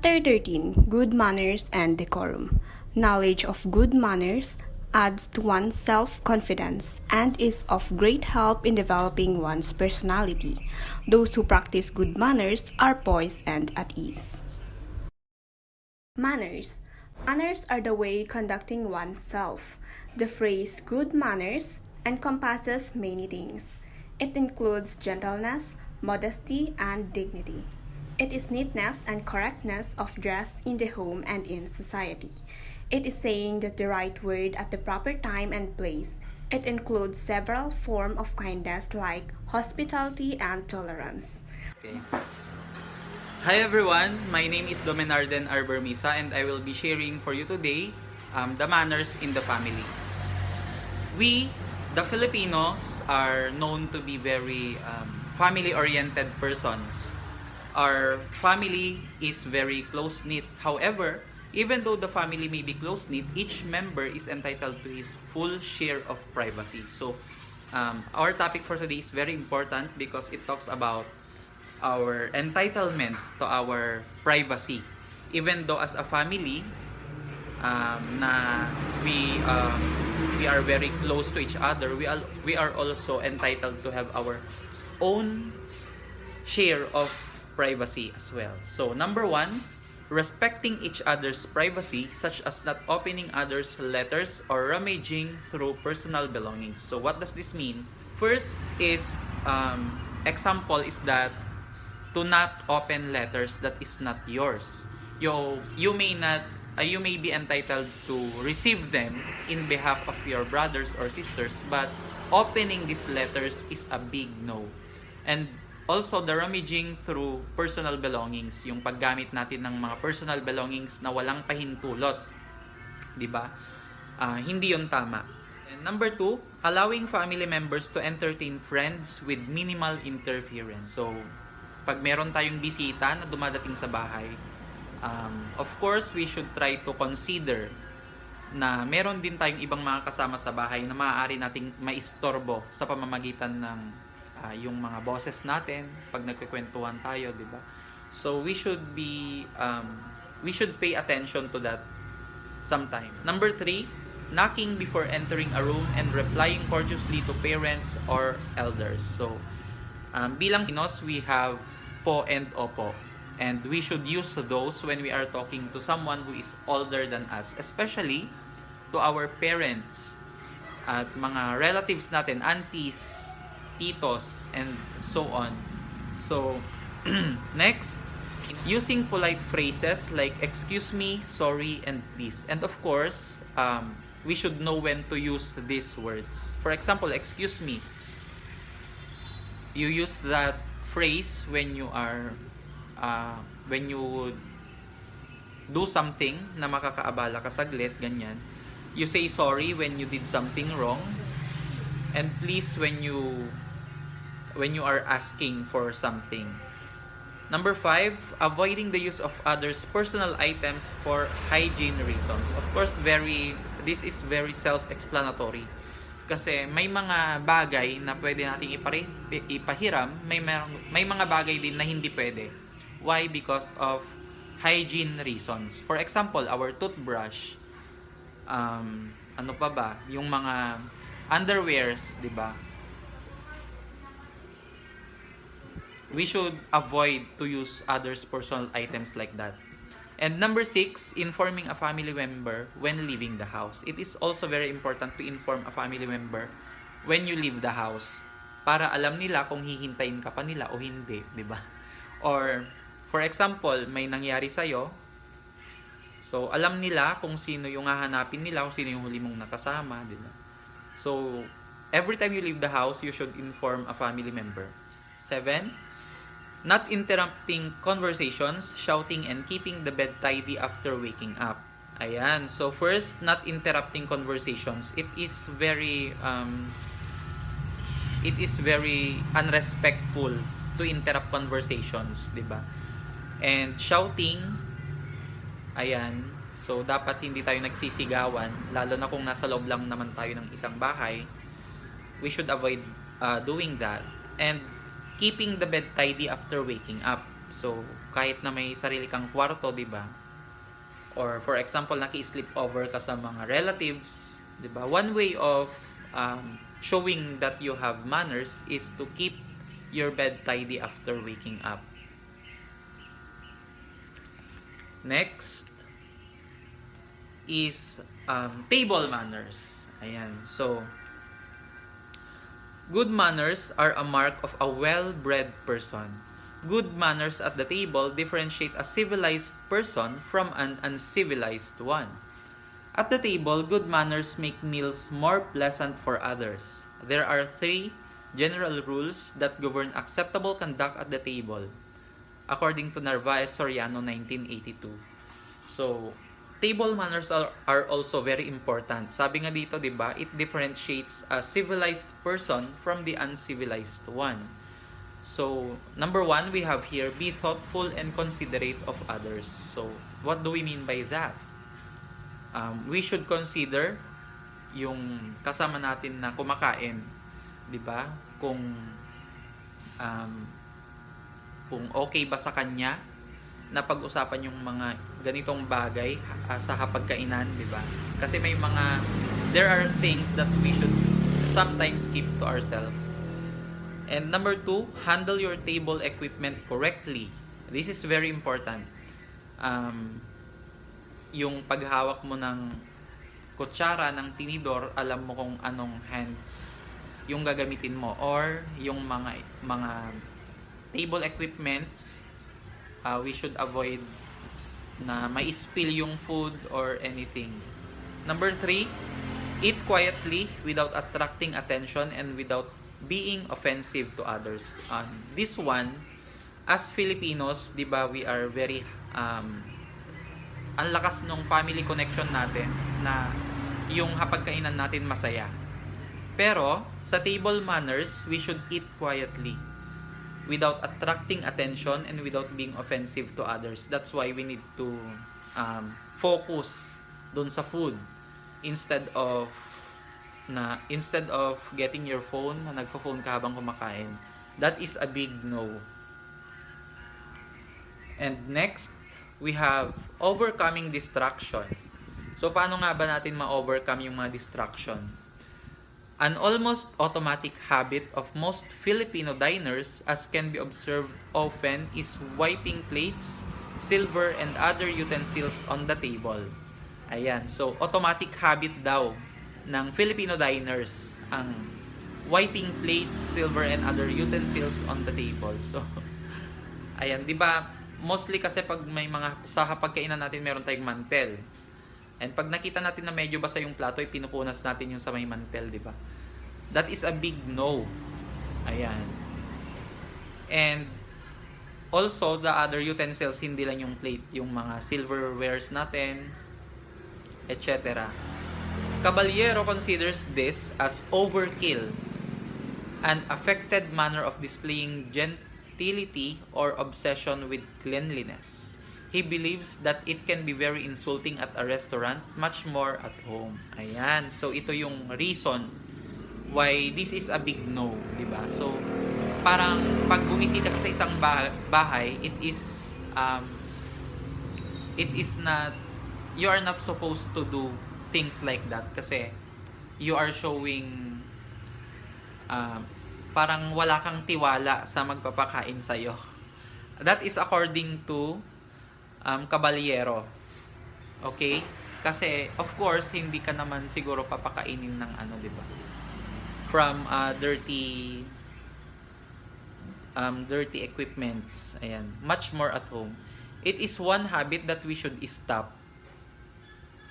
Chapter 13: Good Manners and Decorum. Knowledge of good manners adds to one's self-confidence and is of great help in developing one's personality. Those who practice good manners are poised and at ease. Manners. Manners are the way conducting oneself. The phrase good manners encompasses many things. It includes gentleness, modesty, and dignity. It is neatness and correctness of dress in the home and in society. It is saying that the right word at the proper time and place. It includes several forms of kindness like hospitality and tolerance. Okay. Hi everyone, my name is Domenarden Arbermisa and I will be sharing for you today the manners in the family. We, the Filipinos, are known to be very family-oriented persons. Our family is very close-knit. However, even though the family may be close-knit, each member is entitled to his full share of privacy. So, our topic for today is very important because it talks about our entitlement to our privacy. Even though as a family, na we are very close to each other, we are also entitled to have our own share of privacy as well. So number one, respecting each other's privacy, such as not opening others' letters or rummaging through personal belongings. So what does this mean? First is example is that to not open letters that is not yours. You may be entitled to receive them in behalf of your brothers or sisters, but opening these letters is a big no. And also the rummaging through personal belongings, yung paggamit natin ng mga personal belongings na walang pahintulot, 'di ba? Hindi 'yon tama. And number two, allowing family members to entertain friends with minimal interference. So pag meron tayong bisita na dumadating sa bahay, of course, we should try to consider na meron din tayong ibang mga kasama sa bahay na maaari nating maistorbo sa pamamagitan ng yung mga boses natin pag nagkukwentuhan tayo, di ba? So we should pay attention to that sometime. Number three, knocking before entering a room and replying courteously to parents or elders. So bilang Pinos, we have po and opo. And we should use those when we are talking to someone who is older than us. Especially to our parents at mga relatives natin, aunties, titos, and so on. So, next, using polite phrases like excuse me, sorry, and please. And of course, we should know when to use these words. For example, excuse me. You use that phrase when you do something na makakaabala ka saglit, ganyan. You say sorry when you did something wrong, and please when you are asking for something. Number 5, avoiding the use of others' personal items for hygiene reasons. Of course, this is very self-explanatory. Kasi may mga bagay na pwede nating ipahiram, may mga bagay din na hindi pwede. Why? Because of hygiene reasons. For example, our toothbrush, ano pa ba? Yung mga underwears, di ba? We should avoid to use others' personal items like that. And number 6, informing a family member when leaving the house. It is also very important to inform a family member when you leave the house para alam nila kung hihintayin ka pa nila o hindi, di ba? Or, for example, may nangyari sa'yo, so alam nila kung sino yung hahanapin nila, kung sino yung huli mong nakasama, di ba? So, every time you leave the house, you should inform a family member. 7, not interrupting conversations, shouting, and keeping the bed tidy after waking up. Ayan. So first, not interrupting conversations. It is very unrespectful to interrupt conversations, 'di ba? And shouting, ayan. So dapat hindi tayo nagsisigawan, lalo na kung nasa loob lang naman tayo ng isang bahay. We should avoid doing that. And keeping the bed tidy after waking up. So, kahit na may sarili kang kwarto, di ba? Or for example, naki-sleep over ka sa mga relatives, di ba? One way of showing that you have manners is to keep your bed tidy after waking up. Next is table manners. Ayan. So, good manners are a mark of a well-bred person. Good manners at the table differentiate a civilized person from an uncivilized one. At the table, good manners make meals more pleasant for others. There are 3 general rules that govern acceptable conduct at the table, according to Narvaez Soriano, 1982. So, table manners are also very important. Sabi nga dito, di ba, it differentiates a civilized person from the uncivilized one. So, number 1, we have here, be thoughtful and considerate of others. So, what do we mean by that? We should consider yung kasama natin na kumakain, di ba? Kung okay ba sa kanya na pag-usapan yung mga ganitong bagay sa hapagkainan, di ba? Kasi there are things that we should sometimes keep to ourselves. And number 2, handle your table equipment correctly. This is very important. Yung paghawak mo ng kutsara, ng tinidor, alam mo kung anong hands yung gagamitin mo, or yung mga table equipments, we should avoid na ma-spill yung food or anything. Number 3, eat quietly without attracting attention and without being offensive to others. This one, as Filipinos, di ba, we are very ang lakas nung family connection natin na yung hapagkainan natin masaya. Pero sa table manners, we should eat quietly without attracting attention and without being offensive to others. That's why we need to focus dun sa food instead of getting your phone na nagfo-phone ka habang kumakain. That is a big no. And next, we have overcoming distraction. So, paano nga ba natin ma-overcome yung mga distraction? An almost automatic habit of most Filipino diners, as can be observed often, is wiping plates, silver, and other utensils on the table. Ayan. So, automatic habit daw ng Filipino diners ang wiping plates, silver, and other utensils on the table. So, ayan, di ba? Mostly kasi pag may sa hapagkainan natin, meron tayong mantel. And pag nakita natin na medyo basa yung plato, pinupunas natin yung sa may mantel, di ba? That is a big no. Ayan. And also, the other utensils, hindi lang yung plate, yung mga silverwares natin, etc. Caballero considers this as overkill, an affected manner of displaying gentility or obsession with cleanliness. He believes that it can be very insulting at a restaurant, much more at home. Ayan. So, ito yung reason why this is a big no, di ba? So, parang pag bumisita ka sa isang bahay, it is not, you are not supposed to do things like that kasi you are showing parang wala kang tiwala sa magpapakain sa'yo. That is according to Caballero. Okay? Kasi, of course, hindi ka naman siguro papakainin ng di ba? From dirty equipments. Ayan. Much more at home. It is one habit that we should stop.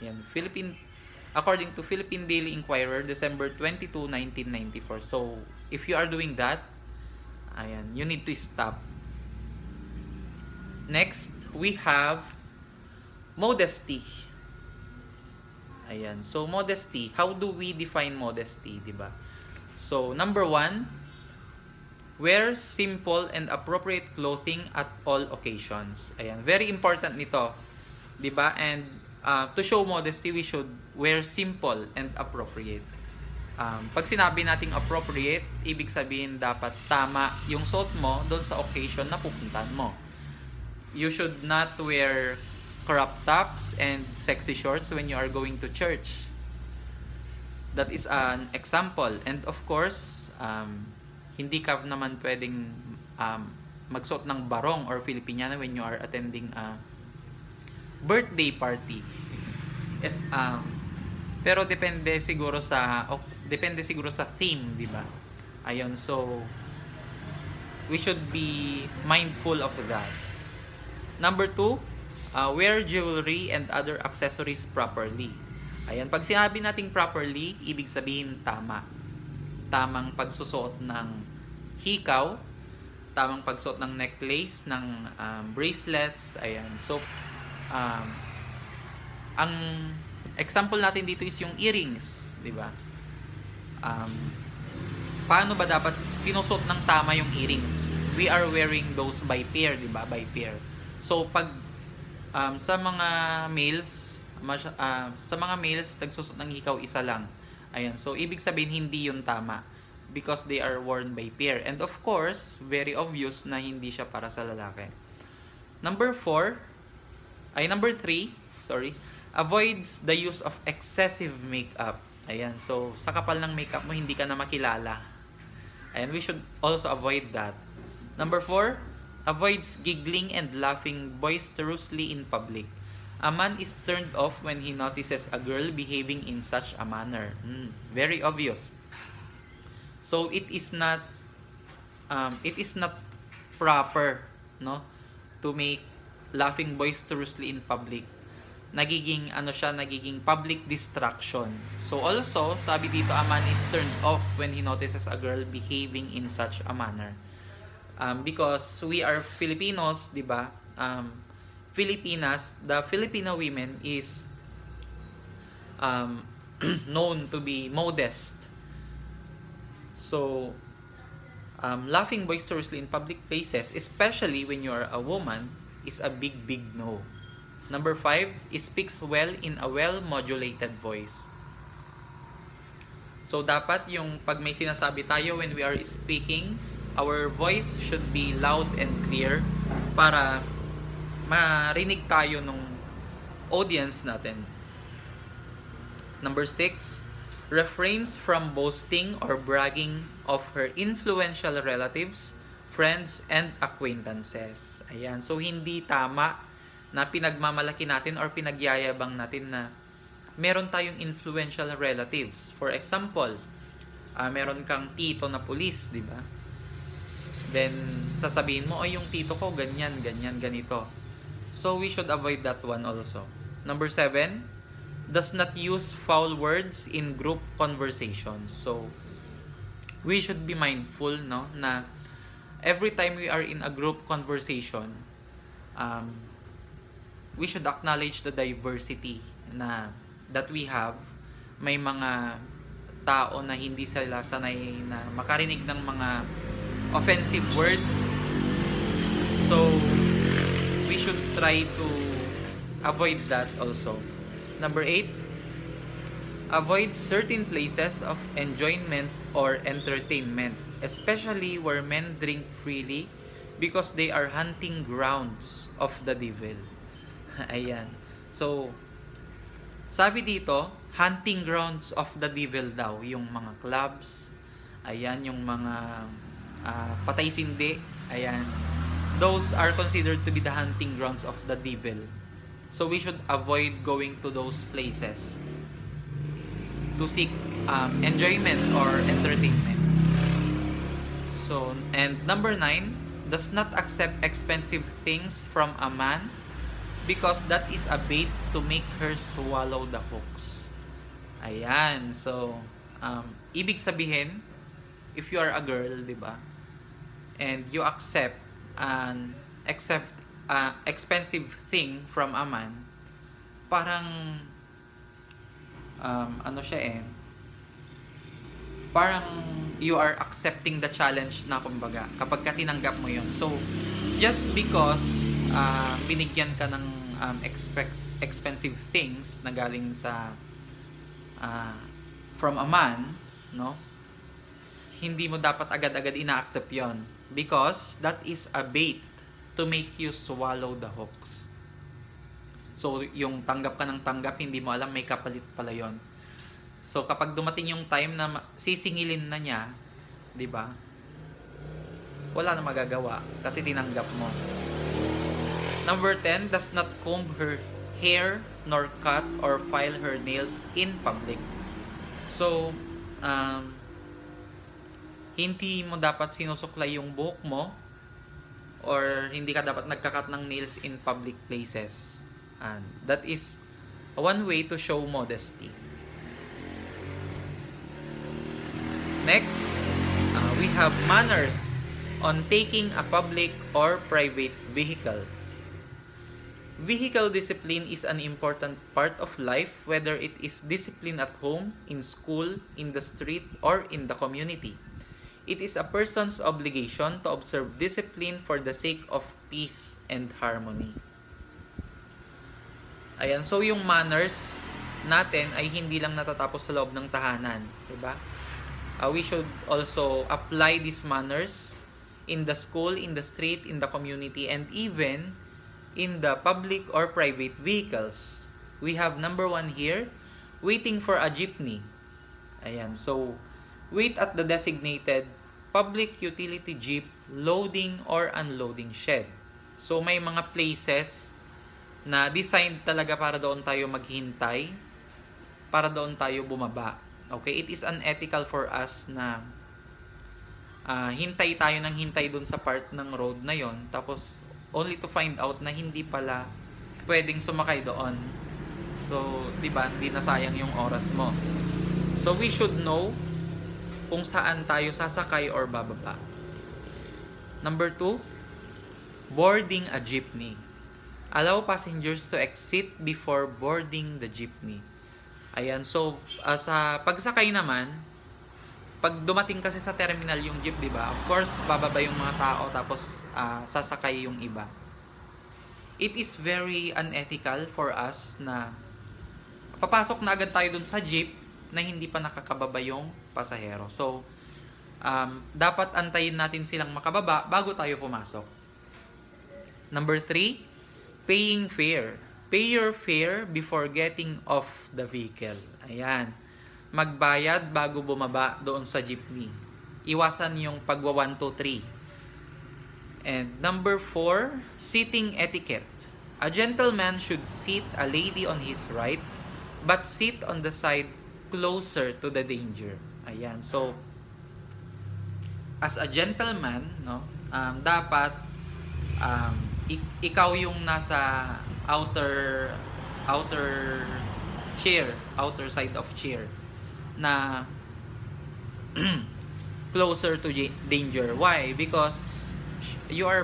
Ayan. According to Philippine Daily Inquirer, December 22, 1994. So, if you are doing that, ayan, you need to stop. Next, we have modesty. Ayan. So, modesty. How do we define modesty, di ba? So, number 1, wear simple and appropriate clothing at all occasions. Ayan. Very important nito, di ba? And to show modesty, we should wear simple and appropriate. Pag sinabi nating appropriate, ibig sabihin dapat tama yung suot mo doon sa occasion na pupuntahan mo. you should not wear crop tops and sexy shorts when you are going to church. That is an example. And of course, hindi ka naman pwedeng magsuot ng barong or Filipiniana when you are attending a birthday party. Yes, pero depende siguro sa theme, di ba? Ayun, so we should be mindful of that. Number 2, wear jewelry and other accessories properly. Ayan, pag sinabi nating properly, ibig sabihin tama. Tamang pagsusuot ng hikaw, tamang pagsuot ng necklace, ng bracelets, ayan. So, ang example natin dito is yung earrings, di ba? Paano ba dapat sinusuot ng tama yung earrings? We are wearing those by pair, di ba? By pair. So, pag sa mga males, nagsusot ng hikaw isa lang. Ayan. So, ibig sabihin, hindi yun tama. Because they are worn by pair. And of course, very obvious na hindi siya para sa lalaki. Number 3, avoids the use of excessive makeup. Ayan. So, sa kapal ng makeup mo, hindi ka na makilala. Ayan. We should also avoid that. Number 4, avoids giggling and laughing boisterously in public. A man is turned off when he notices a girl behaving in such a manner. Very obvious. So it is not proper, no, to make laughing boisterously in public. Nagiging public distraction. So also, sabi dito, a man is turned off when he notices a girl behaving in such a manner. Because we are Filipinos, di ba? Filipinas, the Filipino women is known to be modest. So, laughing boisterously in public places, especially when you are a woman, is a big, big no. Number 5, speaks well in a well-modulated voice. So, dapat yung pag may sinasabi tayo when we are speaking, our voice should be loud and clear para marinig tayo ng audience natin. Number 6, refrains from boasting or bragging of her influential relatives, friends, and acquaintances. Ayan. So, hindi tama na pinagmamalaki natin or pinagyayabang natin na meron tayong influential relatives. For example, meron kang tito na pulis, di ba? Then, sasabihin mo, yung tito ko, ganyan, ganyan, ganito. So, we should avoid that one also. Number 7, does not use foul words in group conversations. So, we should be mindful, no, na every time we are in a group conversation, we should acknowledge the diversity that we have. May mga tao na hindi sila sanay na makarinig ng mga offensive words. So, we should try to avoid that also. Number 8, avoid certain places of enjoyment or entertainment, especially where men drink freely because they are hunting grounds of the devil. Ayan. So, sabi dito, hunting grounds of the devil daw, yung mga clubs, ayan, yung mga patay-sindi, ayan. Those are considered to be the hunting grounds of the devil. So we should avoid going to those places to seek enjoyment or entertainment. So, and number 9, does not accept expensive things from a man because that is a bait to make her swallow the hooks. Ayan. So, ibig sabihin, if you are a girl, di ba, and you accept expensive thing from a man, parang parang you are accepting the challenge na, kumbaga, kapag ka tinanggap mo yon. So, just because binigyan ka ng expensive things na galing sa from a man, no, hindi mo dapat agad-agad ina-accept yon, because that is a bait to make you swallow the hooks. So, yung tanggap ka ng tanggap, hindi mo alam may kapalit pala yon. So, kapag dumating yung time na sisingilin na niya, di ba? Wala na magagawa kasi tinanggap mo. Number 10, does not comb her hair nor cut or file her nails in public. So, hindi mo dapat sinusuklay yung buhok mo or hindi ka dapat nagkakat ng nails in public places. And that is one way to show modesty. Next, we have manners on taking a public or private vehicle. Vehicle discipline is an important part of life, whether it is discipline at home, in school, in the street, or in the community. It is a person's obligation to observe discipline for the sake of peace and harmony. Ayan, so yung manners natin ay hindi lang natatapos sa loob ng tahanan, 'di ba? We should also apply these manners in the school, in the street, in the community, and even in the public or private vehicles. We have number 1 here, waiting for a jeepney. Ayan, so wait at the designated public utility jeep loading or unloading shed. So may mga places na designed talaga para doon tayo maghintay, para doon tayo bumaba. Okay, it is unethical for us na hintay tayo ng hintay doon sa part ng road na yon, tapos only to find out na hindi pala pwedeng sumakay doon. So, di ba, hindi na sayang yung oras mo. So, we should know kung saan tayo sasakay or bababa. Number 2, boarding a jeepney. Allow passengers to exit before boarding the jeepney. Ayan, so sa pagsakay naman, pag dumating kasi sa terminal yung jeep, di ba? Of course, bababa yung mga tao tapos sasakay yung iba. It is very unethical for us na papasok na agad tayo dun sa jeep na hindi pa nakakababa yung pasahero. So, dapat antayin natin silang makababa bago tayo pumasok. Number 3, paying fare. Pay your fare before getting off the vehicle. Ayan. Magbayad bago bumaba doon sa jeepney. Iwasan yung pagwa 1, 2, 3. And number 4, seating etiquette. A gentleman should seat a lady on his right, but sit on the side closer to the danger. Ayan. So, as a gentleman, no, dapat ikaw yung nasa outer chair, outer side of chair na closer to danger. Why? Because you are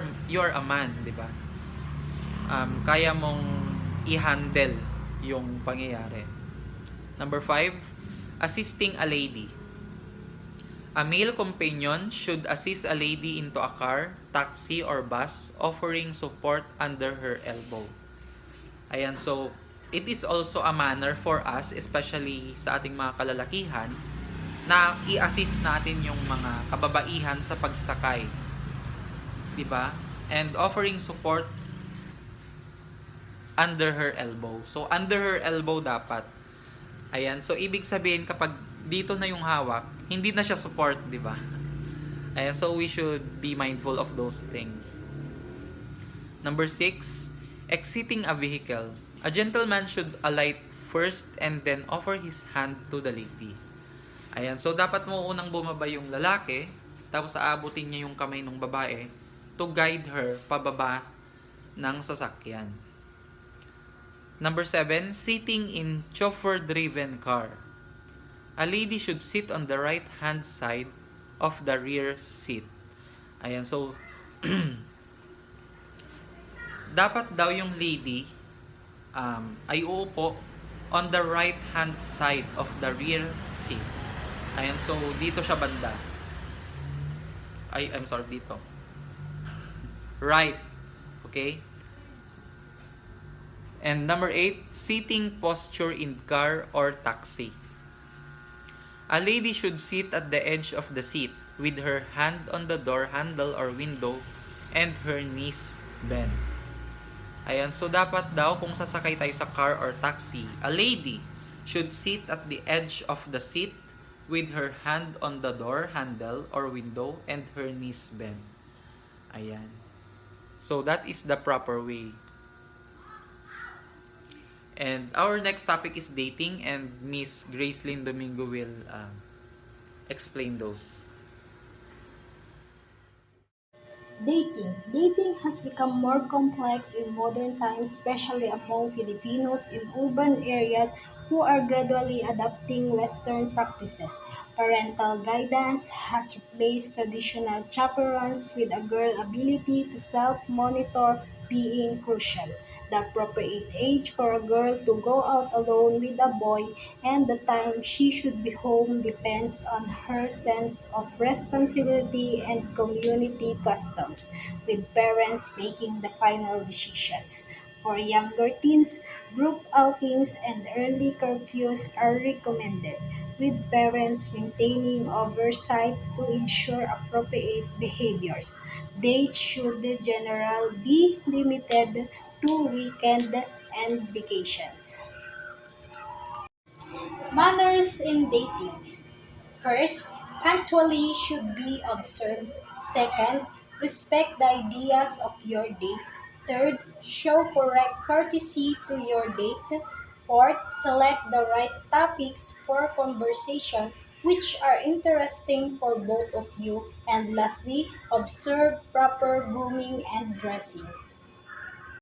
a man, di ba? Kaya mong i-handle yung pangyayari. Number 5, assisting a lady. A male companion should assist a lady into a car, taxi, or bus, offering support under her elbow. Ayan, so it is also a manner for us, especially sa ating mga kalalakihan, na i-assist natin yung mga kababaihan sa pagsakay. Diba? And offering support under her elbow. So, under her elbow dapat. Ayan, so ibig sabihin kapag dito na yung hawak, hindi na siya support, di ba? Ayan, so we should be mindful of those things. Number 6, exiting a vehicle. A gentleman should alight first and then offer his hand to the lady. Ayan, so dapat mo unang bumaba yung lalaki, tapos aabutin niya yung kamay ng babae to guide her pababa ng sasakyan. Number 7, sitting in chauffeur-driven car. A lady should sit on the right-hand side of the rear seat. Ayan, so dapat daw yung lady ay uupo on the right-hand side of the rear seat. Ayan, so dito siya banda. I'm sorry, dito. Right. Okay? And number 8, seating posture in car or taxi. A lady should sit at the edge of the seat with her hand on the door handle or window and her knees bend. Ayan, so dapat daw kung sasakay tayo sa car or taxi, a lady should sit at the edge of the seat with her hand on the door handle or window and her knees bent. Ayan. So that is the proper way. And our next topic is dating, and Miss Gracelyn Domingo will explain those. Dating has become more complex in modern times, especially among Filipinos in urban areas who are gradually adopting Western practices. Parental guidance has replaced traditional chaperones, with a girl's ability to self-monitor being crucial. The appropriate age for a girl to go out alone with a boy and the time she should be home depends on her sense of responsibility and community customs, with parents making the final decisions. For younger teens, group outings and early curfews are recommended, with parents maintaining oversight to ensure appropriate behaviors. Dates should in general be limited to weekend and vacations. Manners in dating. First, punctuality should be observed. Second, respect the ideas of your date. Third, show correct courtesy to your date. Fourth, select the right topics for conversation which are interesting for both of you. And lastly, observe proper grooming and dressing.